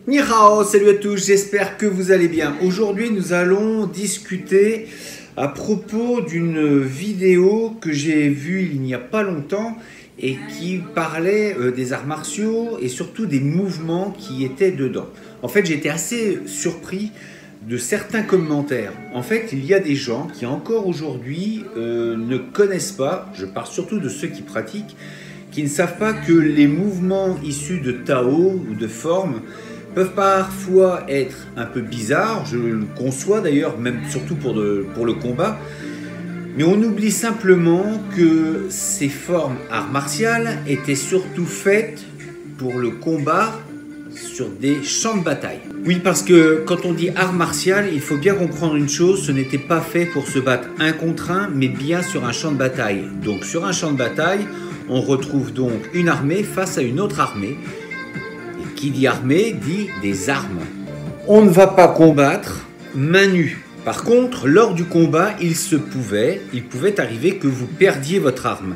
Ni hao, salut à tous, j'espère que vous allez bien. Aujourd'hui, nous allons discuter à propos d'une vidéo que j'ai vue il n'y a pas longtemps et qui parlait des arts martiaux et surtout des mouvements qui étaient dedans. En fait, j'étais assez surpris de certains commentaires. En fait, il y a des gens qui encore aujourd'hui ne connaissent pas, je parle surtout de ceux qui pratiquent, qui ne savent pas que les mouvements issus de Tao ou de formes peuvent parfois être un peu bizarres, je le conçois d'ailleurs, même surtout pour le combat, mais on oublie simplement que ces formes art martiales étaient surtout faites pour le combat sur des champs de bataille. Oui, parce que quand on dit art martial, il faut bien comprendre une chose, ce n'était pas fait pour se battre un contre un, mais bien sur un champ de bataille. Donc sur un champ de bataille, on retrouve donc une armée face à une autre armée. Qui dit armée dit des armes. On ne va pas combattre main nue. Par contre, lors du combat, il pouvait arriver que vous perdiez votre arme.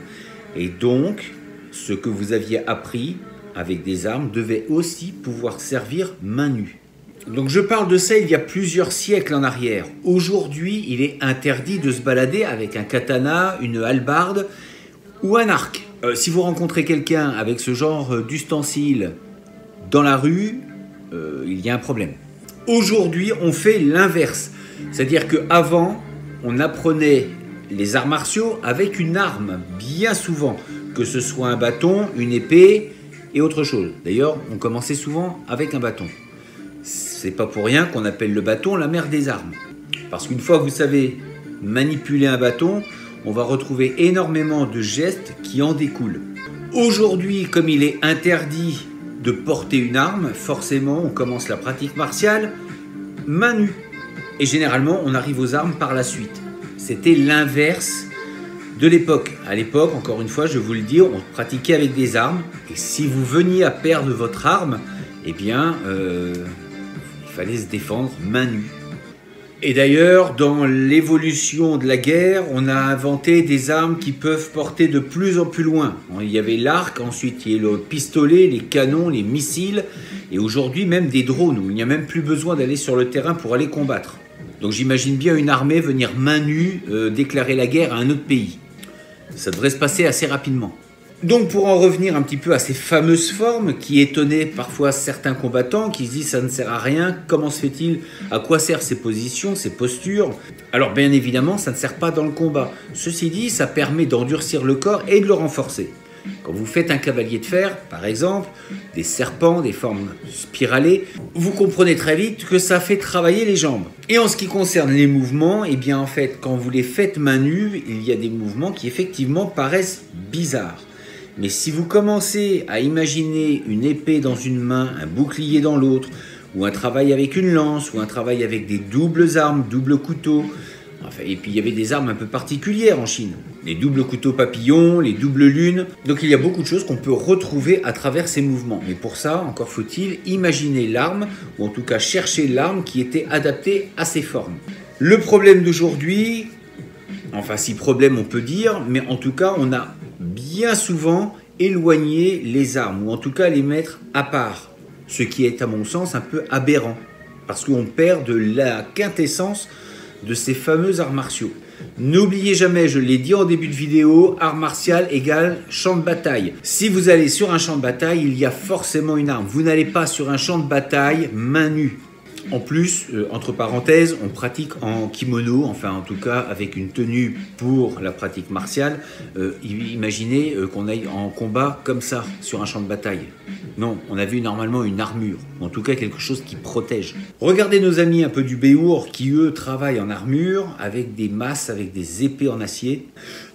Et donc, ce que vous aviez appris avec des armes devait aussi pouvoir servir main nue. Donc je parle de ça il y a plusieurs siècles en arrière. Aujourd'hui, il est interdit de se balader avec un katana, une hallebarde ou un arc. Si vous rencontrez quelqu'un avec ce genre d'ustensiles dans la rue, il y a un problème. Aujourd'hui, on fait l'inverse. C'est-à-dire qu'avant, on apprenait les arts martiaux avec une arme, bien souvent, que ce soit un bâton, une épée et autre chose. D'ailleurs, on commençait souvent avec un bâton. C'est pas pour rien qu'on appelle le bâton la mère des armes. Parce qu'une fois que vous savez manipuler un bâton, on va retrouver énormément de gestes qui en découlent. Aujourd'hui, comme il est interdit de porter une arme, forcément on commence la pratique martiale main nue. Et généralement on arrive aux armes par la suite. C'était l'inverse de l'époque. À l'époque, encore une fois, je vous le dis, on pratiquait avec des armes. Et si vous veniez à perdre votre arme, eh bien, il fallait se défendre main nue. Et d'ailleurs, dans l'évolution de la guerre, on a inventé des armes qui peuvent porter de plus en plus loin. Il y avait l'arc, ensuite il y a le pistolet, les canons, les missiles, et aujourd'hui même des drones, où il n'y a même plus besoin d'aller sur le terrain pour aller combattre. Donc j'imagine bien une armée venir main nue déclarer la guerre à un autre pays. Ça devrait se passer assez rapidement. Donc pour en revenir un petit peu à ces fameuses formes qui étonnaient parfois certains combattants qui se disent ça ne sert à rien, comment se fait-il, à quoi servent ces positions, ces postures? Alors bien évidemment ça ne sert pas dans le combat. Ceci dit, ça permet d'endurcir le corps et de le renforcer. Quand vous faites un cavalier de fer, par exemple, des serpents, des formes spiralées, vous comprenez très vite que ça fait travailler les jambes. Et en ce qui concerne les mouvements, eh bien en fait quand vous les faites main nue, il y a des mouvements qui effectivement paraissent bizarres. Mais si vous commencez à imaginer une épée dans une main, un bouclier dans l'autre, ou un travail avec une lance, ou un travail avec des doubles armes, doubles couteaux, enfin, et puis il y avait des armes un peu particulières en Chine, les doubles couteaux papillons, les doubles lunes, donc il y a beaucoup de choses qu'on peut retrouver à travers ces mouvements. Mais pour ça, encore faut-il imaginer l'arme, ou en tout cas chercher l'arme qui était adaptée à ces formes. Le problème d'aujourd'hui, enfin si problème on peut dire, mais en tout cas on a bien souvent éloigner les armes, ou en tout cas les mettre à part, ce qui est à mon sens un peu aberrant, parce qu'on perd de la quintessence de ces fameux arts martiaux. N'oubliez jamais, je l'ai dit en début de vidéo, art martial égale champ de bataille. Si vous allez sur un champ de bataille, il y a forcément une arme. Vous n'allez pas sur un champ de bataille main nue. En plus, entre parenthèses, on pratique en kimono, enfin en tout cas avec une tenue pour la pratique martiale. Imaginez qu'on aille en combat comme ça, sur un champ de bataille. Non, on a vu normalement une armure, ou en tout cas quelque chose qui protège. Regardez nos amis un peu du Béour qui eux travaillent en armure, avec des masses, avec des épées en acier.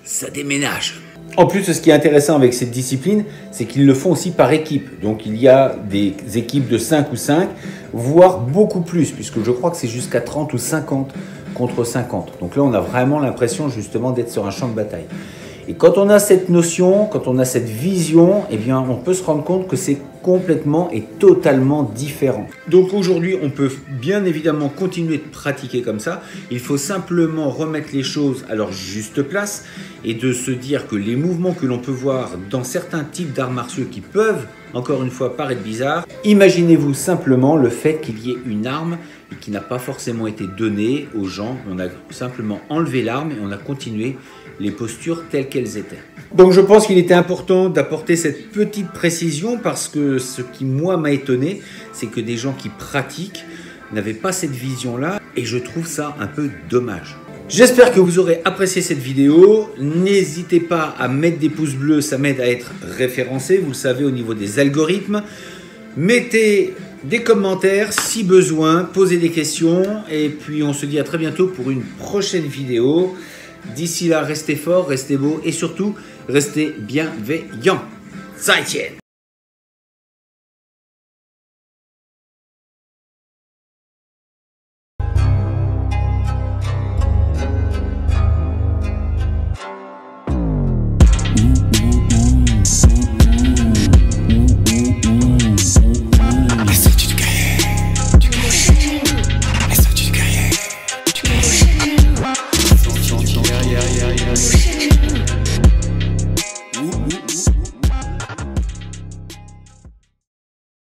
Ça déménage. En plus, ce qui est intéressant avec cette discipline, c'est qu'ils le font aussi par équipe. Donc il y a des équipes de 5 ou 5, voire beaucoup plus, puisque je crois que c'est jusqu'à 30 ou 50 contre 50. Donc là, on a vraiment l'impression justement d'être sur un champ de bataille. Et quand on a cette notion, quand on a cette vision, eh bien, on peut se rendre compte que c'est complètement et totalement différent. Donc aujourd'hui, on peut bien évidemment continuer de pratiquer comme ça. Il faut simplement remettre les choses à leur juste place et de se dire que les mouvements que l'on peut voir dans certains types d'arts martiaux qui peuvent, encore une fois, paraître bizarres, imaginez-vous simplement le fait qu'il y ait une arme qui n'a pas forcément été donnée aux gens. On a simplement enlevé l'arme et on a continué les postures telles qu'elles étaient. Donc je pense qu'il était important d'apporter cette petite précision parce que ce qui moi m'a étonné, c'est que des gens qui pratiquent n'avaient pas cette vision-là et je trouve ça un peu dommage. J'espère que vous aurez apprécié cette vidéo. N'hésitez pas à mettre des pouces bleus, ça m'aide à être référencé, vous le savez, au niveau des algorithmes. Mettez des commentaires si besoin, posez des questions et puis on se dit à très bientôt pour une prochaine vidéo. D'ici là, restez forts, restez beaux et surtout, restez bienveillants. 再见